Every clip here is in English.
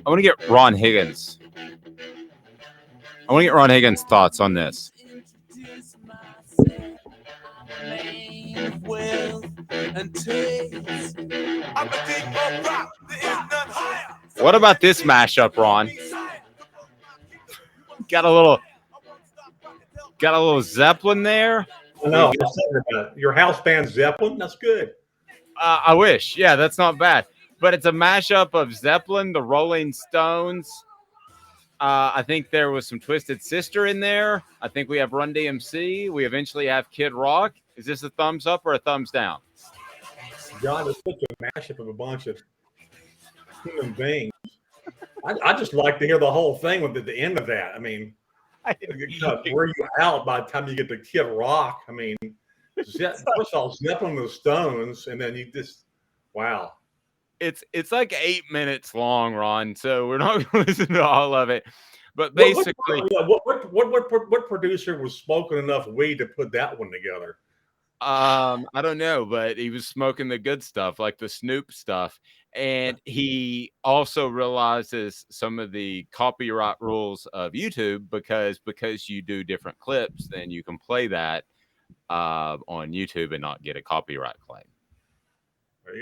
I want to get Ron Higgins. I want to get Ron Higgins' thoughts on this. What about this mashup, Ron? Got a little Zeppelin there. No, your house band Zeppelin. That's good. I wish. Yeah, that's not bad. But it's a mashup of Zeppelin, the Rolling Stones. I think there was some Twisted Sister in there. I think we have Run DMC. We eventually have Kid Rock. Is this a thumbs up or a thumbs down? John, it's such a mashup of a bunch of human beings. I just like to hear the whole thing with the end of that. I mean, were you out by the time you get to Kid Rock? I mean, first of all, Zeppelin the Stones, and then you just, wow. It's like 8 minutes long, Ron. So we're not going to listen to all of it. But basically, what producer was smoking enough weed to put that one together? I don't know, but he was smoking the good stuff, like the Snoop stuff. And he also realizes some of the copyright rules of YouTube because you do different clips, then you can play that on YouTube and not get a copyright claim. There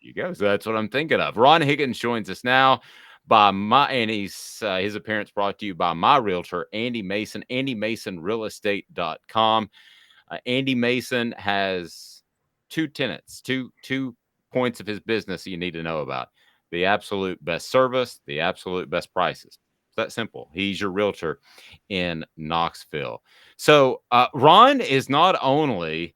you go. So that's what I'm thinking of. Ron Higgins joins us now and his appearance brought to you by my realtor, Andy Mason, andymasonrealestate.com. Andy Mason has two tenets, two points of his business that you need to know about: the absolute best service, the absolute best prices. It's that simple. He's your realtor in Knoxville. So Ron is not only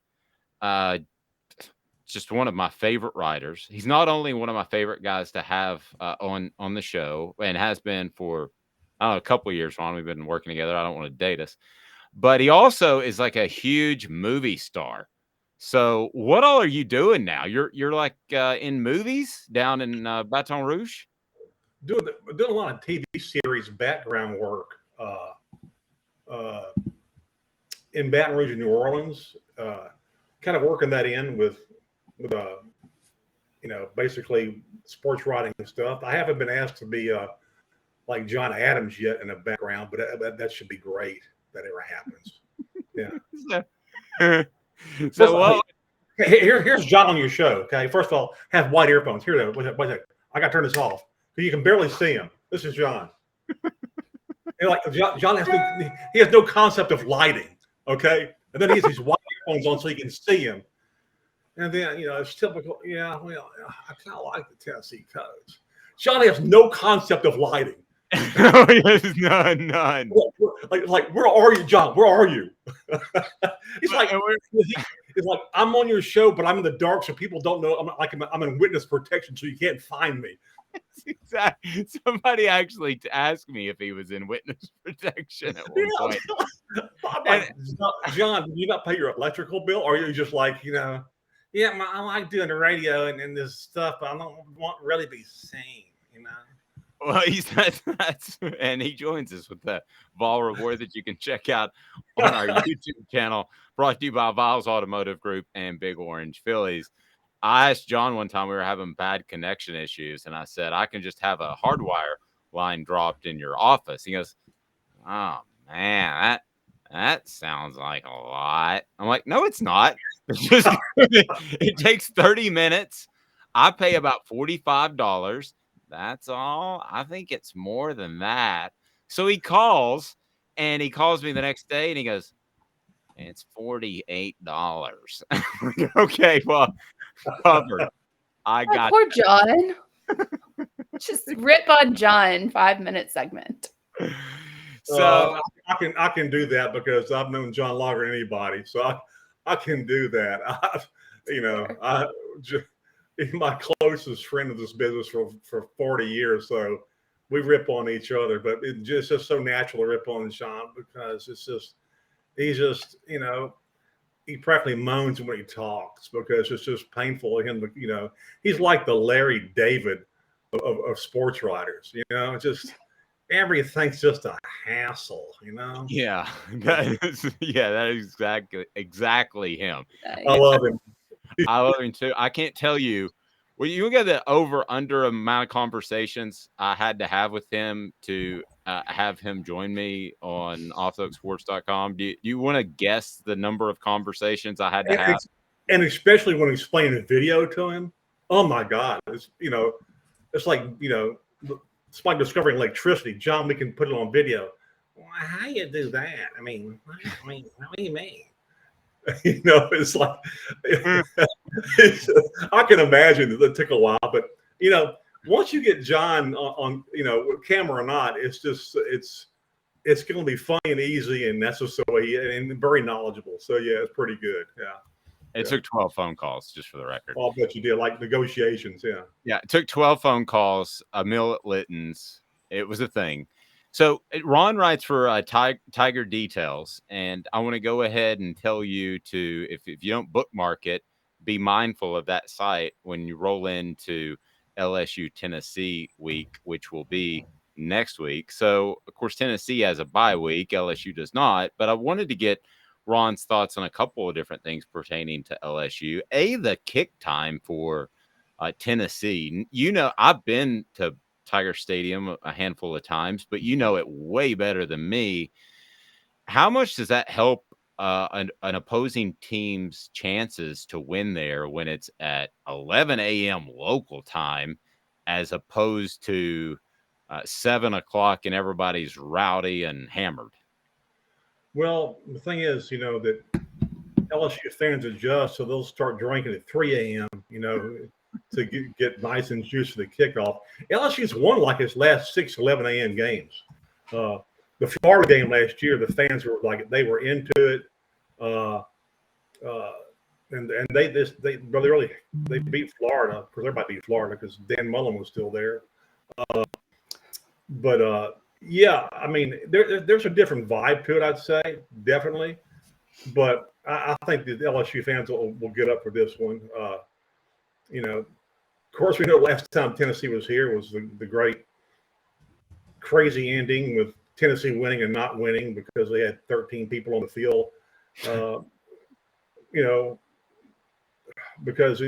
just one of my favorite writers. He's not only one of my favorite guys to have on the show, and has been for a couple of years. Ron, we've been working together. I don't want to date us, but he also is like a huge movie star. So what all are you doing now? You're like in movies down in Baton Rouge? Doing a lot of TV series background work in Baton Rouge and New Orleans. Kind of working that in with basically sports writing and stuff. I haven't been asked to be like John Adams yet in the background, but that should be great if that ever happens. Yeah. Here's John on your show. Okay, first of all, have white earphones. Here, though, wait a second. I got to turn this off because you can barely see him. This is John. John has no concept of lighting. Okay, and then he has these white earphones on so you can see him. And then, it's typical. Yeah, well, I kind of like the Tennessee Codes. John has no concept of lighting. None. Like, where are you, John? Where are you? He's like, I'm on your show, but I'm in the dark, so people don't know. I'm in witness protection, so you can't find me. Exactly. Somebody actually asked me if he was in witness protection at one point. I'm like, John, do you not pay your electrical bill? Or are you just like, yeah, I like doing the radio and this stuff, but I don't want to really be seen, Well, and he joins us with the Vol reward that you can check out on our YouTube channel, brought to you by Viles Automotive Group and Big Orange Phillies. I asked John one time, we were having bad connection issues, and I said, I can just have a hardwire line dropped in your office. He goes, oh, man, that sounds like a lot. I'm like, no, it's not. It takes 30 minutes. I pay about $45. That's all. I think it's more than that. So he calls me the next day and he goes, it's $48. Okay, well, covered. I got poor John. Just rip on John 5-minute segment. So I can do that because I've known John longer than anybody. So I can do that. He's my closest friend of this business for 40 years. So we rip on each other, but it's just so natural to rip on John because he's just, he practically moans when he talks because it's just painful to him. He's like the Larry David of sports writers, just everything's just a hassle, Yeah, that is exactly him. I love him. I love him too. I can't tell you Well, you get the over-under amount of conversations I had to have with him to have him join me on offthehooksports.com. Do you want to guess the number of conversations I had to have? And especially when he's playing a video to him. Oh my God! It's it's like it's like discovering electricity. John, we can put it on video. Well, how you do that? I mean, what do you mean? It's like I can imagine it took a while, but once you get John on camera or not, it's going to be funny and easy, and that's just the way and very knowledgeable. So yeah, it's pretty good. Yeah. It took 12 phone calls, just for the record. I'll bet you did, like negotiations. Yeah. Yeah, it took 12 phone calls, a meal at Litton's. It was a thing. So Ron writes for Tiger Details, and I want to go ahead and tell you to, if you don't bookmark it, be mindful of that site when you roll into LSU Tennessee week, which will be next week. So, of course, Tennessee has a bye week. LSU does not. But I wanted to get Ron's thoughts on a couple of different things pertaining to LSU. The kick time for Tennessee. I've been to Tiger Stadium a handful of times, but you know it way better than me. How much does that help an opposing team's chances to win there when it's at 11 a.m. local time as opposed to 7 o'clock and everybody's rowdy and hammered? Well, the thing is, that LSU fans adjust, so they'll start drinking at 3 a.m., to get nice and juicy for the kickoff. LSU's won like its last 6 11 a.m. games. The Florida game last year, the fans were like, they were into it. And they beat Florida. Of course, everybody beat Florida because Dan Mullen was still there. Yeah, I mean, there's a different vibe to it, I'd say, definitely. But I think the LSU fans will get up for this one. Of course, we know last time Tennessee was here was the great crazy ending with Tennessee winning and not winning because they had 13 people on the field. Because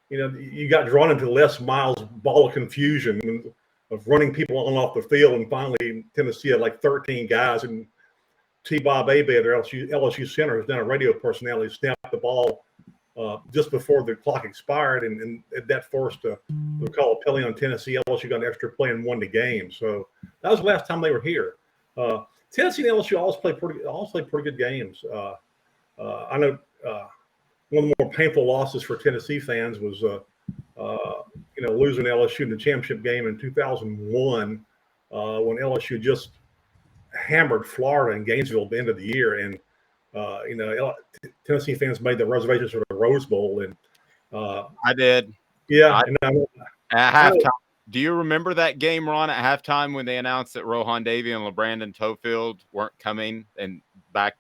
you got drawn into Les Miles' ball of confusion of running people on off the field, and finally Tennessee had like 13 guys, and T-Bob Abe, their LSU center, who's now a radio personality, snapped the ball just before the clock expired, and that forced the call a penalty on Tennessee. LSU got an extra play and won the game. So that was the last time they were here. Tennessee and LSU always play pretty good games. I know one of the more painful losses for Tennessee fans was losing LSU in the championship game in 2001 when LSU just hammered Florida in Gainesville at the end of the year, and Tennessee fans made the reservations for the Rose Bowl, and I did. Yeah, at halftime. Do you remember that game, Ron, at halftime when they announced that Rohan Davey and LeBrandon Tofield weren't coming and back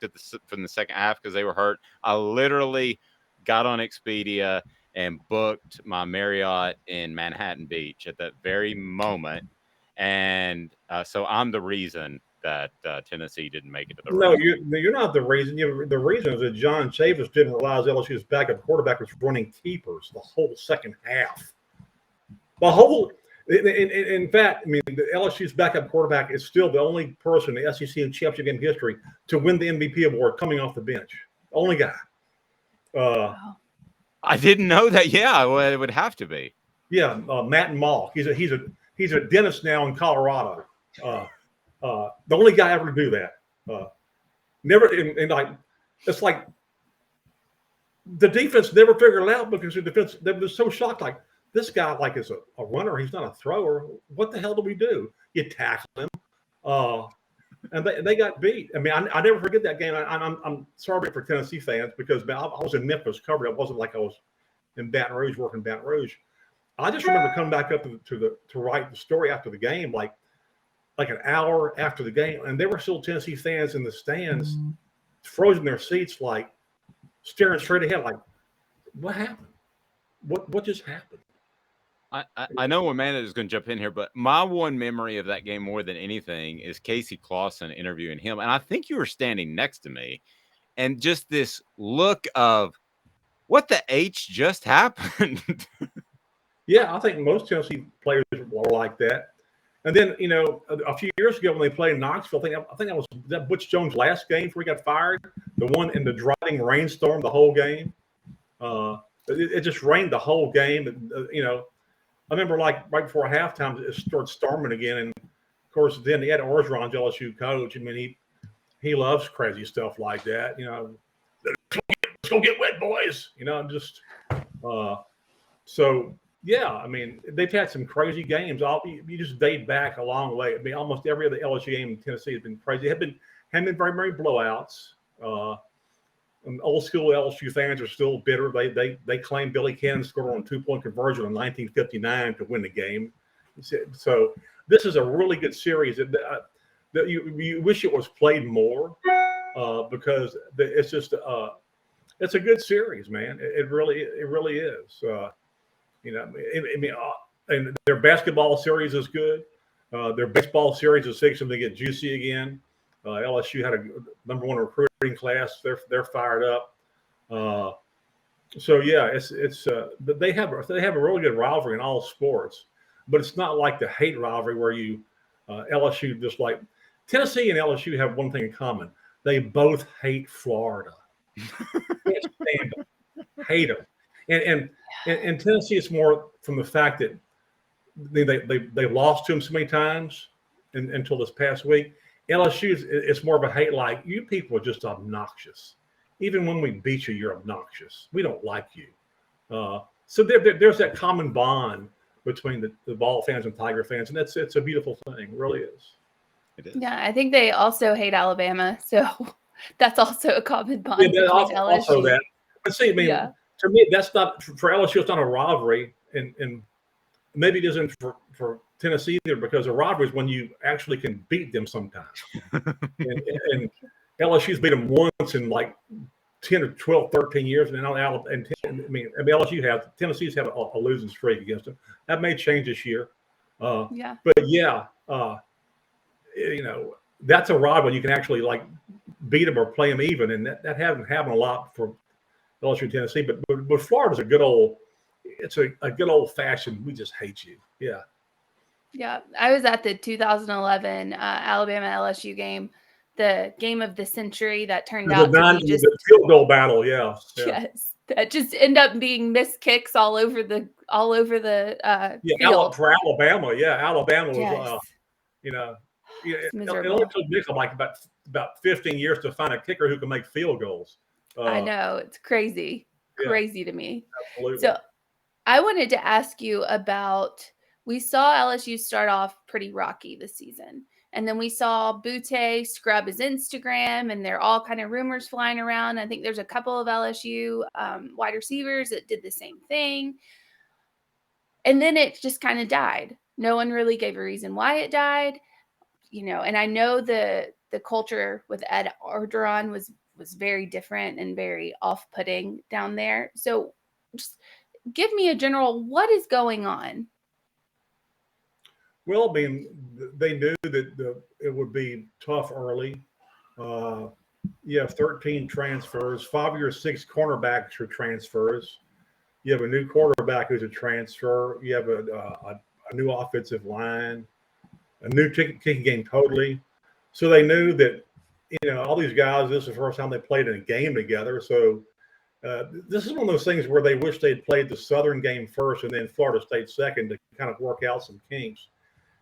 from the second half because they were hurt? I literally got on Expedia and booked my Marriott in Manhattan Beach at that very moment, and so I'm the reason that Tennessee didn't make it to the No, you're not the reason. The reason is that John Chavis didn't realize LSU's backup quarterback was running keepers the whole second half. In fact, I mean, the LSU's backup quarterback is still the only person in the SEC championship game history to win the MVP award coming off the bench. Only guy. I didn't know that. Yeah, well, it would have to be. Yeah, Matt Malk. He's a dentist now in Colorado. The only guy ever to do that. It's like the defense never figured it out because the defense, they were so shocked. Like, this guy is a runner. He's not a thrower. What the hell do we do? You tackle him. And they got beat. I mean, I never forget that game. I'm sorry for Tennessee fans because I was in Memphis covering. It wasn't like I was in Baton Rouge working Baton Rouge. I just remember coming back up to write the story after the game, like an hour after the game, and there were still Tennessee fans in the stands, frozen in their seats, like staring straight ahead, like, what happened? What just happened? I know Amanda is going to jump in here, but my one memory of that game more than anything is Casey Clausen interviewing him. And I think you were standing next to me, and just this look of what the H just happened. Yeah, I think most Tennessee players were like that. And then, a few years ago when they played Knoxville, I think that was Butch Jones' last game before he got fired. The one in the driving rainstorm, the whole game. It just rained the whole game. I remember like right before halftime, it started storming again. And of course, then he had Orgeron, LSU coach. I mean, he loves crazy stuff like that. Let's go get wet, boys. Just so. Yeah, I mean, they've had some crazy games. You just date back a long way. I mean, almost every other LSU game in Tennessee has been crazy. Haven't been very, very blowouts. Old school LSU fans are still bitter. They claim Billy Cannon scored on a 2-point conversion in 1959 to win the game. So this is a really good series. That you wish it was played more because it's just it's a good series, man. It really is. And their basketball series is good. Their baseball series is fixing to get juicy again. LSU had a number 1 recruiting class. They're fired up. So yeah, it's they have a really good rivalry in all sports, but it's not like the hate rivalry where LSU just like Tennessee and LSU have one thing in common: they both hate Florida. Can't stand them. Hate them. And Tennessee is more from the fact that they lost to him so many times until this past week. LSU it's more of a hate, like you people are just obnoxious. Even when we beat you, you're obnoxious. We don't like you. So there's that common bond between the ball fans and Tiger fans, and it's a beautiful thing. It really is. It is. Yeah, I think they also hate Alabama, so that's also a common bond between LSU. Also that. But see, I mean, to me, that's not for LSU. It's not a rivalry, and maybe it isn't for Tennessee either, because a rivalry is when you actually can beat them sometimes. and LSU's beat them once in like 10 or 12, 13 years, and now LSU have Tennessee's had a losing streak against them. That may change this year. But yeah, that's a rivalry. You can actually like beat them or play them even, and that hasn't happened a lot for LSU Tennessee. But Florida's a good old fashioned. We just hate you. Yeah. Yeah, I was at the 2011 Alabama LSU game, the game of the century that turned out to be just the field goal battle. Yeah. Yes, that just end up being missed kicks all over the field. For Alabama. Yeah, Alabama was it only took Nickel like about 15 years to find a kicker who can make field goals. I know, it's crazy to me. Absolutely. So I wanted to ask you about. We saw LSU start off pretty rocky this season. And then we saw Butte scrub his Instagram, and they're all kind of rumors flying around. I think there's a couple of LSU wide receivers that did the same thing. And then it just kind of died. No one really gave a reason why it died. And I know the culture with Ed Orgeron was very different and very off-putting down there. So just give me a general, what is going on? Well, I mean, they knew that it would be tough early. You have 13 transfers. 5 of your 6 cornerbacks are transfers. You have a new quarterback who's a transfer. You have a new offensive line, a new kicking game totally. So they knew that, all these guys, this is the first time they played in a game together. So this is one of those things where they wish they'd played the Southern game first and then Florida State second to kind of work out some kinks.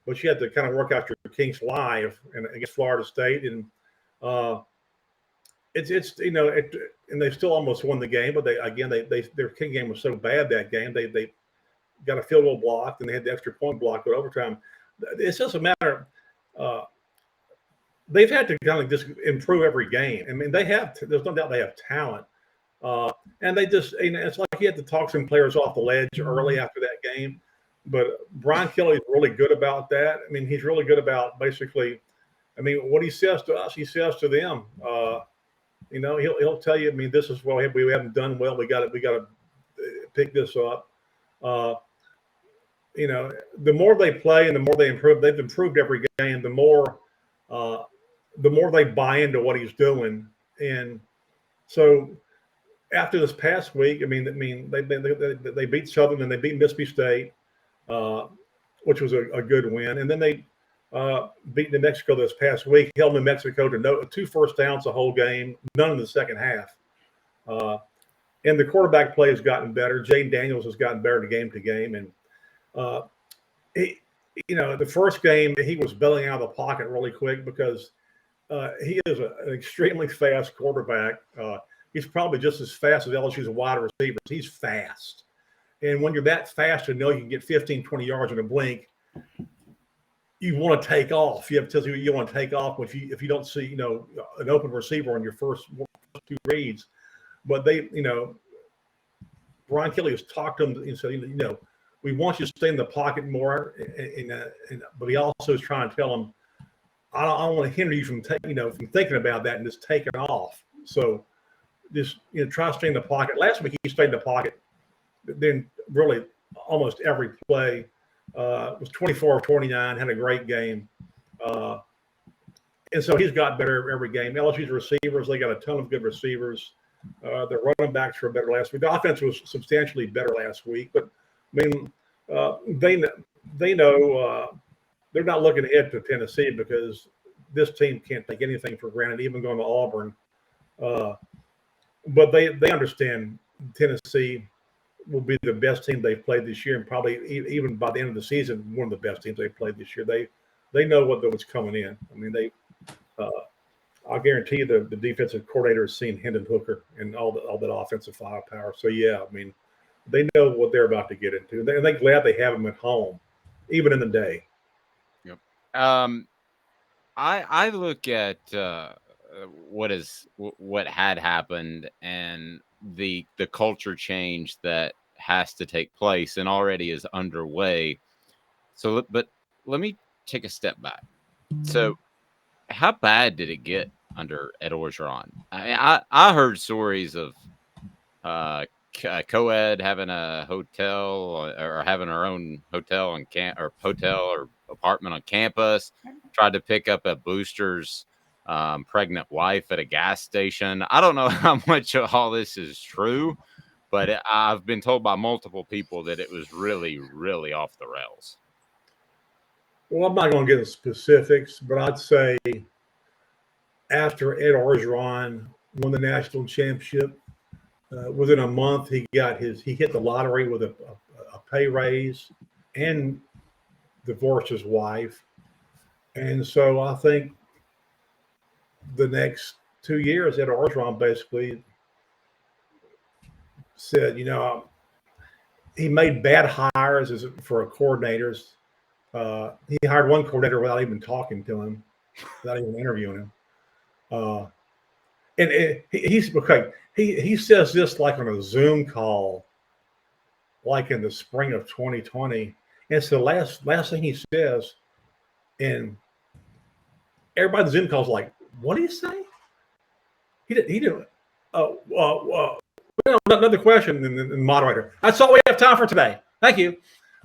But you had to kind of work out your kinks live against Florida State, and and they still almost won the game. But their kicking game was so bad that game they got a field goal blocked, and they had the extra point blocked at overtime. It's just a matter. They've had to kind of just improve every game. I mean, there's no doubt they have talent, and they just it's like you had to talk some players off the ledge early after that game. But Brian Kelly's really good about that. I mean, he's really good about basically, what he says to us, he says to them. He'll tell you, this is what we haven't done well. We got to pick this up. The more they play and the more they improve, they've improved every game. The more they buy into what he's doing. And so after this past week, they beat Southern and they beat Mississippi State. which was a good win. And then they beat New Mexico this past week, held New Mexico to 2 first downs the whole game, none in the second half. And the quarterback play has gotten better. Jaden Daniels has gotten better game to game. And the first game, he was bailing out of the pocket really quick because he is an extremely fast quarterback. He's probably just as fast as LSU's wide receivers. He's fast. And when you're that fast and know you can get 15, 20 yards in a blink, you want to take off. You have to tell you want to take off if you don't see, an open receiver on your first 2 reads. But Brian Kelly has talked to him and said, we want you to stay in the pocket more. But he also is trying to tell him, I don't want to hinder you from thinking about that and just taking off. So just try to stay in the pocket. Last week he stayed in the pocket. Then really almost every play was 24 of 29, had a great game. And so he's got better every game. LSU's receivers, they got a ton of good receivers. Their running backs were better last week. The offense was substantially better last week. But, I mean, they know they're not looking ahead to Tennessee because this team can't take anything for granted, even going to Auburn. But they understand Tennessee will be the best team they've played this year, and probably even by the end of the season, one of the best teams they've played this year. They know what's coming in. I mean, I'll guarantee you the defensive coordinator has seen Hendon Hooker and all that offensive firepower. So yeah, I mean, they know what they're about to get into. They're glad they have him at home, even in the day. Yep. I look at what had happened and the culture change that has to take place and already is underway. So, but let me take a step back. So, how bad did it get under Ed Orgeron? I heard stories of co-ed having a hotel or having her own hotel or apartment on campus, tried to pick up a booster's pregnant wife at a gas station. I don't know how much of all this is true, but I've been told by multiple people that it was really, really off the rails. Well, I'm not going to get into specifics, but I'd say after Ed Orgeron won the national championship, within a month he hit the lottery with a pay raise and divorced his wife. And so I think the next 2 years, Ed Orgeron basically said, he made bad hires for coordinators. He hired one coordinator without even talking to him, without even interviewing him. And he's okay. He says this like on a Zoom call, like in the spring of 2020. And it's the last thing he says. And everybody in the Zoom call is like, what did he say? He didn't. Another question. And the moderator, that's all we have time for today. Thank you.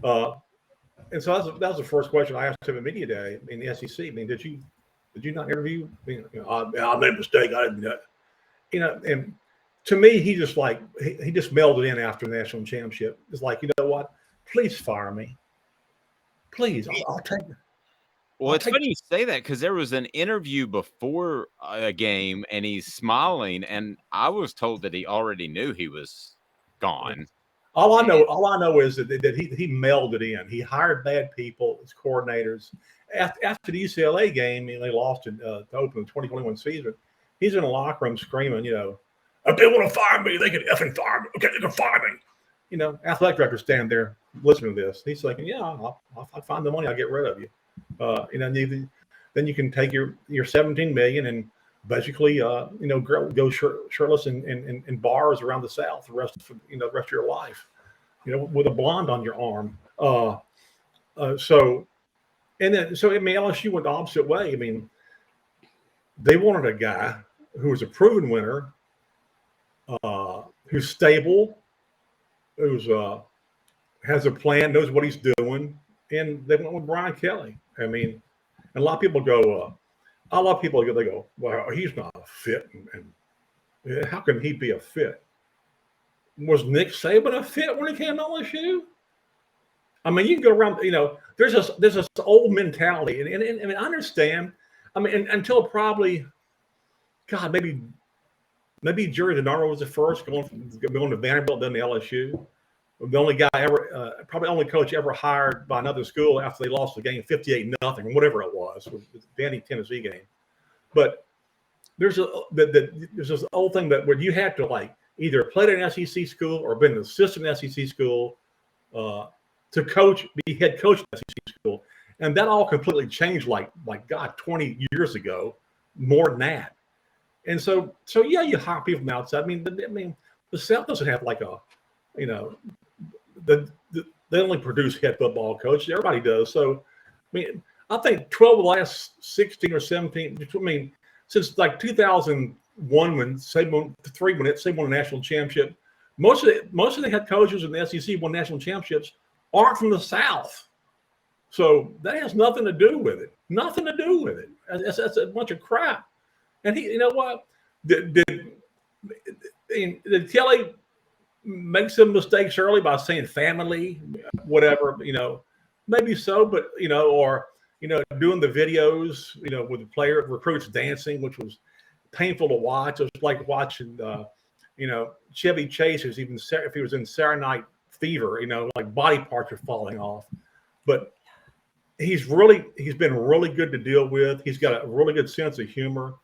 And so that was the first question I asked him at media day in the SEC. I mean, did you not interview? I made a mistake. I didn't do that. And to me, he just melded in after the national championship. It's like, you know what? Please fire me. Please, I'll take it. Well, it's funny you say that because there was an interview before a game and he's smiling, and I was told that he already knew he was gone. All I know is that he melded in. He hired bad people as coordinators. After the UCLA game, and they lost to open the 2021 season, he's in the locker room screaming, if they want to fire me, they can effing fire me. Okay, they can fire me. Athletic director stand there listening to this. He's like, yeah, I'll find the money. I'll get rid of you. Then you can take your $17 million and basically, go shirtless in bars around the South the rest of your life, with a blonde on your arm. So LSU went the opposite way. I mean, they wanted a guy who was a proven winner, who's stable, who's has a plan, knows what he's doing, and they went with Brian Kelly. I mean, and a lot of people go, they go, well, he's not a fit, and how can he be a fit? Was Nick Saban a fit when he came to LSU? I mean, you can go around. There's this old mentality, and I understand. I mean, until probably, God, maybe Jerry DiNardo was the first going to Vanderbilt, then to LSU. The only guy ever, probably only coach ever hired by another school after they lost the game 58-0, whatever it was the Vandy Tennessee game. But there's this old thing that where you had to like either played at an SEC school or been an assistant at an SEC school to coach, be head coach at an SEC school, and that all completely changed like God 20 years ago, more than that. And so yeah, you hire people from outside. I mean, the South doesn't have like a, they only produce head football coaches. Everybody does. So, I mean, I think 12 of the last 16 or 17. I mean, since like 2001 when Saban won a national championship, most of the head coaches in the SEC won national championships aren't from the South. So that has nothing to do with it. Nothing to do with it. That's a bunch of crap. And you know what? Did Kelly make some mistakes early by saying family, whatever? Maybe so, but or doing the videos, with the player recruits dancing, which was painful to watch. It was like watching, Chevy Chase, if he was in Saturday Night Fever, like body parts are falling off. But he's been really good to deal with. He's got a really good sense of humor,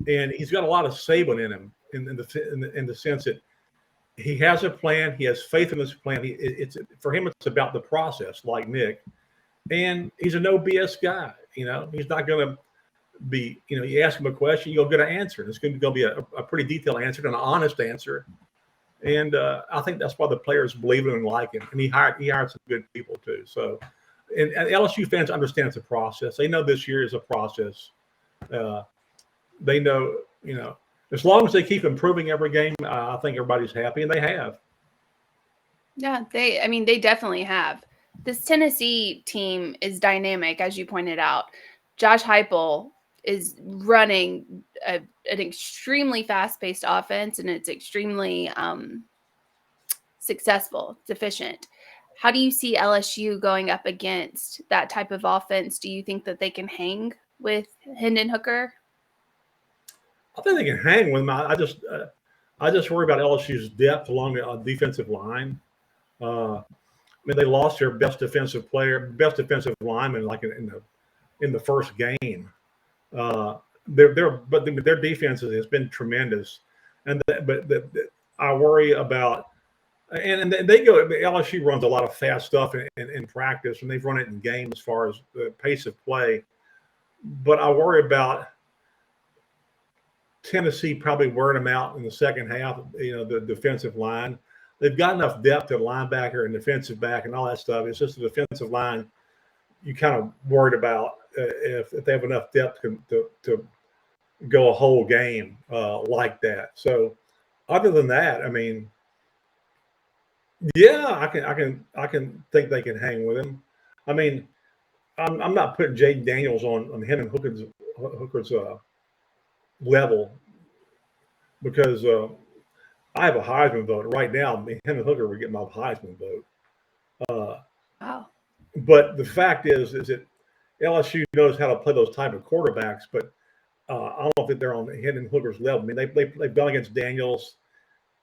and he's got a lot of Saban in him in the sense that he has a plan. He has faith in this plan. For him, it's about the process, like Nick. And he's a no BS guy. He's not going to be, you ask him a question, you'll get an answer. And it's going to be a pretty detailed answer and an honest answer. And I think that's why the players believe in him and like him. And he hired some good people too. So, and LSU fans understand it's a process. They know this year is a process. They know, as long as they keep improving every game, I think everybody's happy, and they have. Yeah, they definitely have. This Tennessee team is dynamic, as you pointed out. Josh Heupel is running an extremely fast-paced offense, and it's extremely successful. It's efficient. How do you see LSU going up against that type of offense? Do you think that they can hang with Hendon Hooker? I think they can hang with them. I just worry about LSU's depth along the defensive line. They lost their best defensive lineman like in the first game. Their defense has been tremendous, but I worry about. And they go. LSU runs a lot of fast stuff in practice, and they've run it in games as far as the pace of play. But I worry about Tennessee probably wearing them out in the second half. The defensive line. They've got enough depth at linebacker and defensive back and all that stuff. It's just the defensive line you kind of worried about if they have enough depth to go a whole game like that. So other than that, I mean, yeah, I can think they can hang with him. I mean, I'm not putting Jaden Daniels on Hendon Hooker's level because I have a Heisman vote right now. Hendon Hooker would get my Heisman vote. Wow. But the fact is that LSU knows how to play those type of quarterbacks, but I don't think they're on Hendon Hooker's level. I mean, they've gone against Daniels.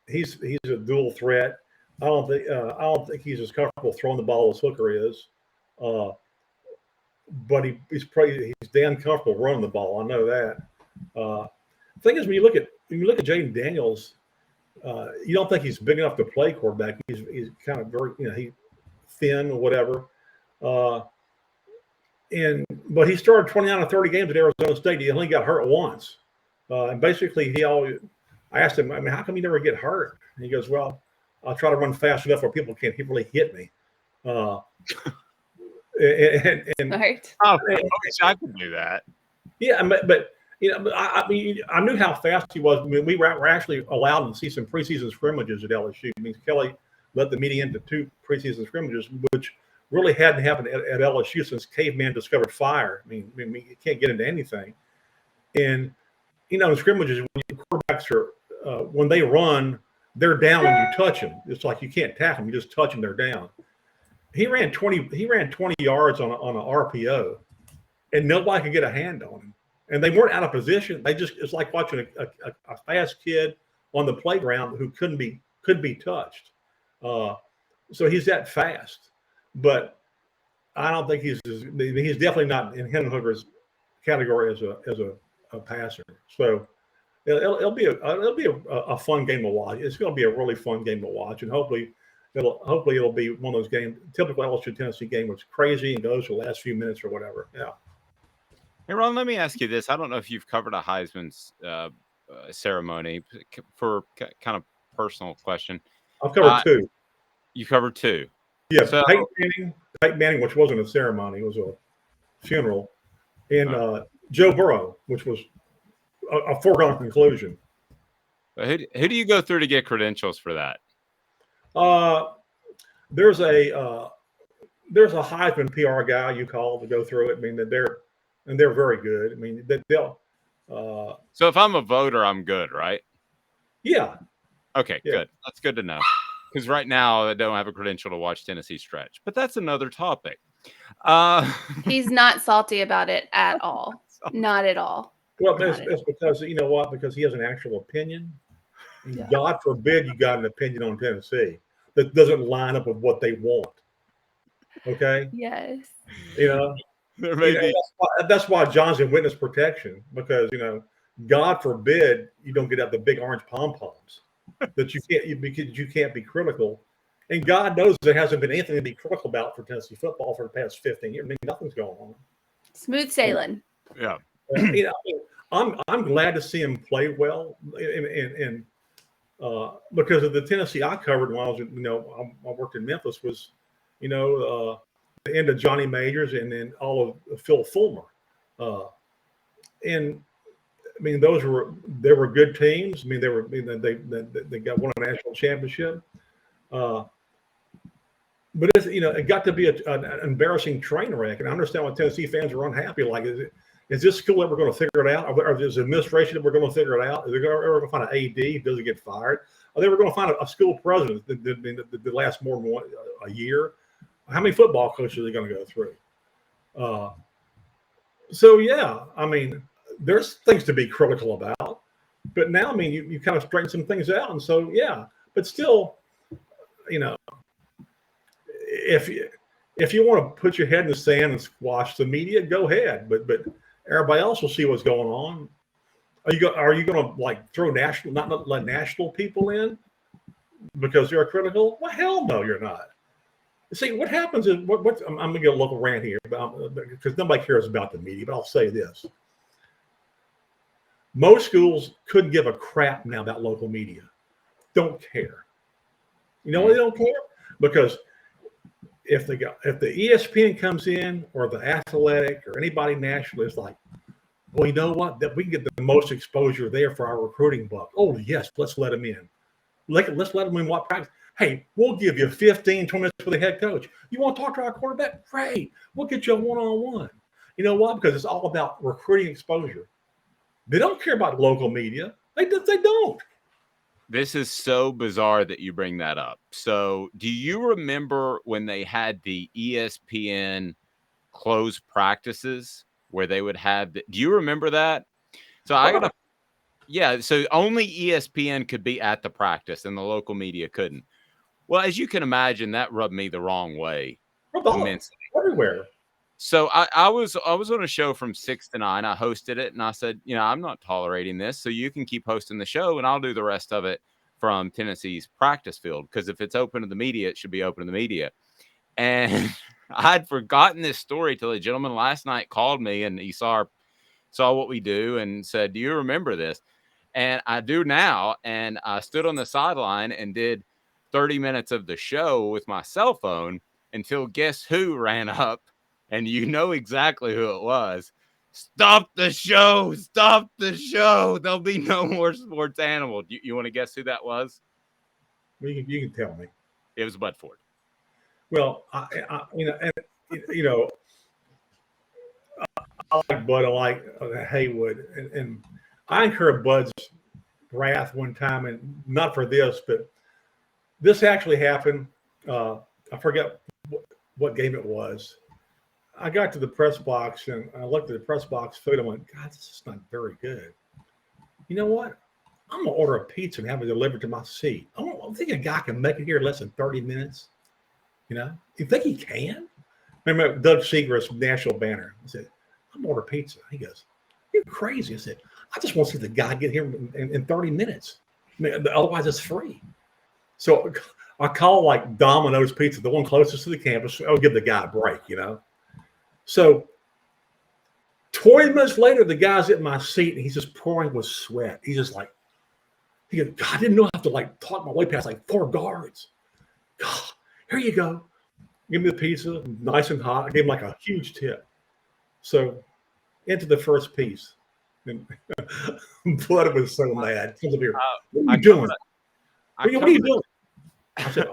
He's a dual threat. I don't think he's as comfortable throwing the ball as Hooker is. But he's damn comfortable running the ball. I know that. The thing is, when you look at Jaden Daniels, you don't think he's big enough to play quarterback. He's kind of very, he thin or whatever. But he started 29 or 30 games at Arizona State. He only got hurt once. And basically I asked him, I mean, how come you never get hurt? And he goes, well, I'll try to run fast enough where people can't really hit me. Right. I wish I could do that. Yeah, but I mean, I knew how fast he was. I mean, we were actually allowed to see some preseason scrimmages at LSU. I mean, Kelly let the media into 2 preseason scrimmages, which really hadn't happened at LSU since caveman discovered fire. I mean, you can't get into anything. And, in scrimmages, when quarterbacks are, when they run, they're down when you touch them. It's like you can't tackle them. You just touch them, they're down. He ran 20 yards on an RPO, and nobody could get a hand on him. And they weren't out of position. It's like watching a fast kid on the playground who couldn't be touched. So he's that fast, but I don't think he's definitely not in Hendon Hooker's category as a passer. So it'll be a fun game to watch. It's going to be a really fun game to watch, and hopefully it'll be one of those games. Typical LSU Tennessee game was crazy and goes for the last few minutes or whatever. Yeah. Hey Ron, let me ask you this. I don't know if you've covered a Heisman's ceremony for kind of personal question. I've covered two. You covered two. Yeah, so, Peyton Manning, which wasn't a ceremony, it was a funeral, and Joe Burrow, which was a foregone conclusion. Who do you go through to get credentials for that? There's a Heisman PR guy you call to go through it. I mean, they're very good. I mean, they'll. So if I'm a voter, I'm good, right? Yeah. Okay, yeah. Good. That's good to know. Because right now I don't have a credential to watch Tennessee stretch, but that's another topic. He's not salty about it at all. Not at all. Well, it's because you know what? Because he has an actual opinion. Yeah. God forbid you got an opinion on Tennessee that doesn't line up with what they want. Okay. Yes. You know, that's why John's in witness protection, because God forbid you don't get out the big orange pom poms that you can't be critical. And God knows there hasn't been anything to be critical about for Tennessee football for the past 15 years. I mean, nothing's going on. Smooth sailing. Yeah. I'm glad to see him play well, and because of the Tennessee I covered when I was, I worked in Memphis was, the end of Johnny Majors and then all of Phil Fulmer, and I mean they were good teams. I mean they got won a national championship, but it's, it got to be an embarrassing train wreck. And I understand why Tennessee fans are unhappy. Like, is this school ever going to figure it out? Or is administration ever going to figure it out? Are they ever going to find an AD who doesn't get fired? Are they ever going to find a school president that lasts more than a year? How many football coaches are they going to go through? So, yeah, I mean, there's things to be critical about. But now, I mean, you kind of straighten some things out. And so, yeah, but still, if you want to put your head in the sand and squash the media, go ahead. But everybody else will see what's going on. Are you going to like throw not let national people in because they're critical? Well, hell no, you're not. See, what happens is I'm going to get a local rant here because nobody cares about the media. But I'll say this: most schools couldn't give a crap now about local media. Don't care. You know why they don't care? Because if the ESPN comes in or the Athletic or anybody national is like, well, you know what? That we can get the most exposure there for our recruiting buck. Oh, yes, let's let them in. Let's let them in what practice. Hey, we'll give you 15, 20 minutes for the head coach. You want to talk to our quarterback? Great. We'll get you a one-on-one. You know what? Because it's all about recruiting exposure. They don't care about local media. They don't. This is so bizarre that you bring that up. So do you remember when they had the ESPN closed practices where they would have do you remember that? So so only ESPN could be at the practice and the local media couldn't. Well, as you can imagine, that rubbed me the wrong way immensely. Everywhere. So I was on a show from 6 to 9. I hosted it, and I said, I'm not tolerating this, so you can keep hosting the show, and I'll do the rest of it from Tennessee's practice field, because if it's open to the media, it should be open to the media. And I'd forgotten this story till a gentleman last night called me, and he saw what we do and said, do you remember this? And I do now, and I stood on the sideline and did 30 minutes of the show with my cell phone until guess who ran up. And you know exactly who it was. Stop the show. Stop the show. There'll be no more sports animal. You want to guess who that was? Well, you can tell me. It was Bud Ford. Well, I like Bud. I like Haywood. And I incurred Bud's wrath one time, and not for this, but this actually happened. I forget what game it was. I got to the press box and I looked at the press box food. I went, God, this is not very good. You know what? I'm gonna order a pizza and have it delivered to my seat. I don't think a guy can make it here in less than 30 minutes. You know, you think he can? Remember Doug Seagrass from National Banter. I said, I'm gonna order pizza. He goes, you're crazy. I said, I just want to see the guy get here in 30 minutes. I mean, otherwise it's free. So I call like Domino's Pizza, the one closest to the campus. I'll give the guy a break, you know. So 20 minutes later, the guy's at my seat and he's just pouring with sweat. He's just like, he goes, God, I didn't know how to like talk my way past like 4 guards. God, here you go. Give me the pizza, nice and hot. I gave him like a huge tip. So into the first piece. And Bud was so mad. Comes up here. What are you doing? What are you doing? I said,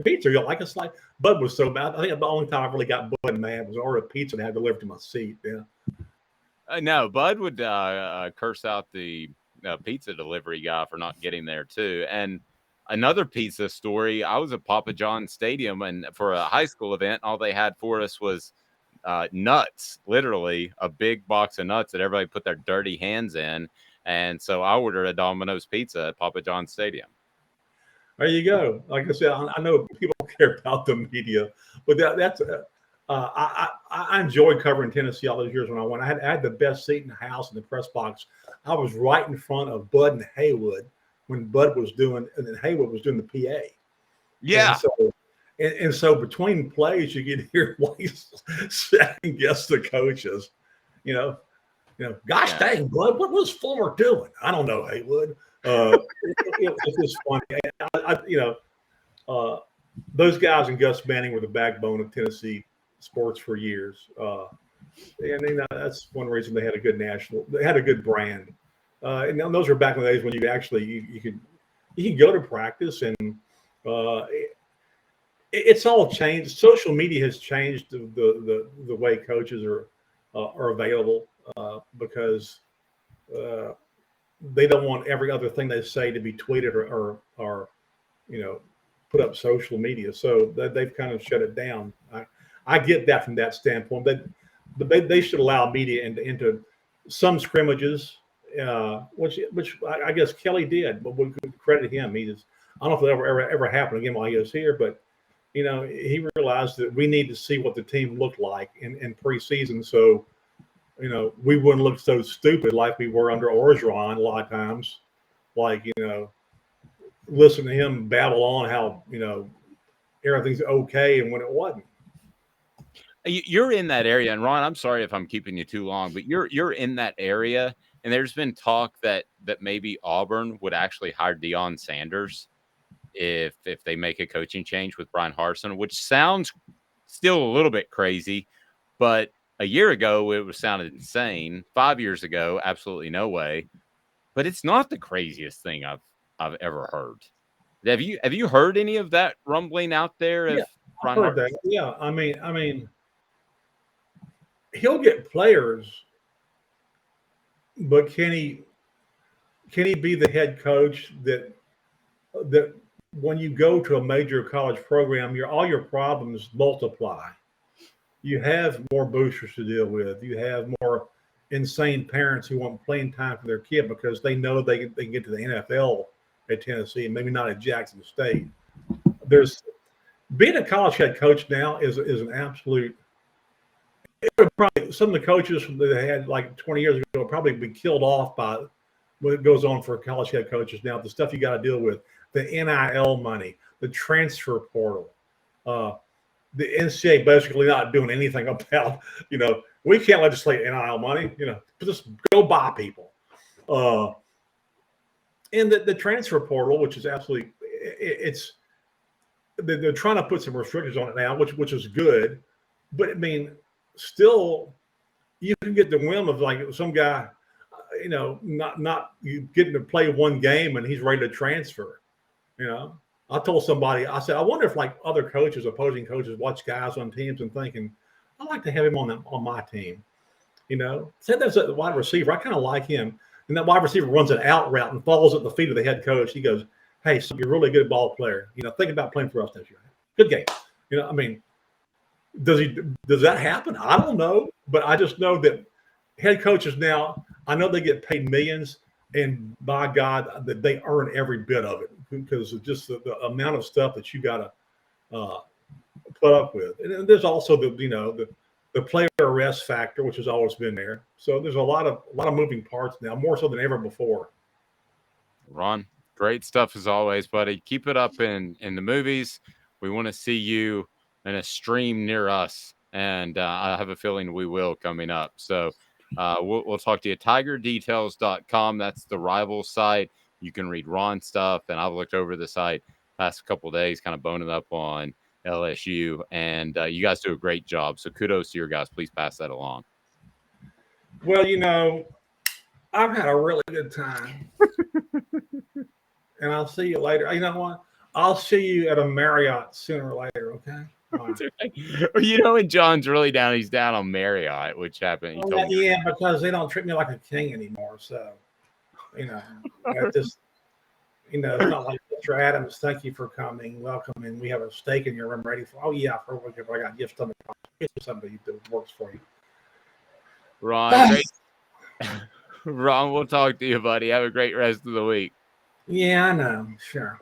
pizza. You like a slice? Bud was so mad. I think the only time I really got Bud mad was order a pizza and had delivered to my seat. Yeah. No, Bud would curse out the pizza delivery guy for not getting there too. And another pizza story, I was at Papa John's Stadium and for a high school event, all they had for us was nuts, literally a big box of nuts that everybody put their dirty hands in. And so I ordered a Domino's pizza at Papa John's Stadium. There you go. Like I said, I know people care about the media, but that's I enjoyed covering Tennessee all those years when I went. I had the best seat in the house in the press box. I was right in front of Bud and Haywood when Bud was doing, and then Haywood was doing the PA. Yeah. And so between plays, you get here second guess the coaches. You know, gosh dang, Bud, what was Fuller doing? I don't know, Haywood. It's just funny. Those guys and Gus Manning were the backbone of Tennessee sports for years. And that's one reason they had a good brand. And those were back in the days when you actually you could go to practice and it's all changed. Social media has changed the way coaches are available because they don't want every other thing they say to be tweeted or put up social media. So they've kind of shut it down. I get that from that standpoint. They should allow media into some scrimmages, which I guess Kelly did, but we could credit him. I don't know if it ever happened again while he was here, but he realized that we need to see what the team looked like in preseason. So, we wouldn't look so stupid like we were under Orgeron a lot of times. Like, listen to him babble on how, everything's okay and when it wasn't. You're in that area, and Ron, I'm sorry if I'm keeping you too long, but you're in that area, and there's been talk that maybe Auburn would actually hire Deion Sanders if they make a coaching change with Brian Harsin, which sounds still a little bit crazy, but a year ago it sounded insane. 5 years ago, absolutely no way. But it's not the craziest thing I've ever heard. Have you heard any of that rumbling out there? Yeah, I've heard that. Yeah, I mean, he'll get players, but can he be the head coach that when you go to a major college program, all your problems multiply. You have more boosters to deal with. You have more insane parents who want playing time for their kid because they know they can get to the NFL at Tennessee and maybe not at Jackson State. Being a college head coach now is an absolute. Probably some of the coaches that they had like 20 years ago will probably be killed off by what goes on for college head coaches now. The stuff you got to deal with, the NIL money, the transfer portal, the NCAA basically not doing anything about, we can't legislate NIL money, just go buy people. And the transfer portal, which is absolutely, they're trying to put some restrictions on it now, which is good. But I mean, still, you can get the whim of like some guy, not getting to play one game and he's ready to transfer. I told somebody, I said, I wonder if like other coaches, opposing coaches, watch guys on teams and thinking, I'd like to have him on my team. Said that's a wide receiver. I kind of like him. And that wide receiver runs an out route and falls at the feet of the head coach. He goes, hey, so you're a really good ball player. Think about playing for us this year. Good game. Does that happen? I don't know, but I just know that head coaches now, I know they get paid millions, and by God, that they earn every bit of it because of just the amount of stuff that you got to put up with. And then there's also the player arrest factor, which has always been there. So there's a lot of moving parts now, more so than ever before. Ron, great stuff as always, buddy. Keep it up in the movies. We want to see you in a stream near us, and I have a feeling we will coming up. So we'll talk to you. TigerDetails.com. That's the rival site. You can read Ron stuff, and I've looked over the site past couple days, kind of boning up on LSU, and you guys do a great job. So kudos to your guys. Please pass that along. Well, I've had a really good time. And I'll see you later. You know what? I'll see you at a Marriott sooner or later, okay? And John's really down. He's down on Marriott, which happened. He told me. Yeah, because they don't treat me like a king anymore. So, I just, it's not like Mr. Adams, thank you for coming. Welcome. And we have a steak in your room ready for, oh, yeah, I got gift stomach. Get you somebody that works for you. Ron, great. Ron, we'll talk to you, buddy. Have a great rest of the week. Yeah, I know. Sure.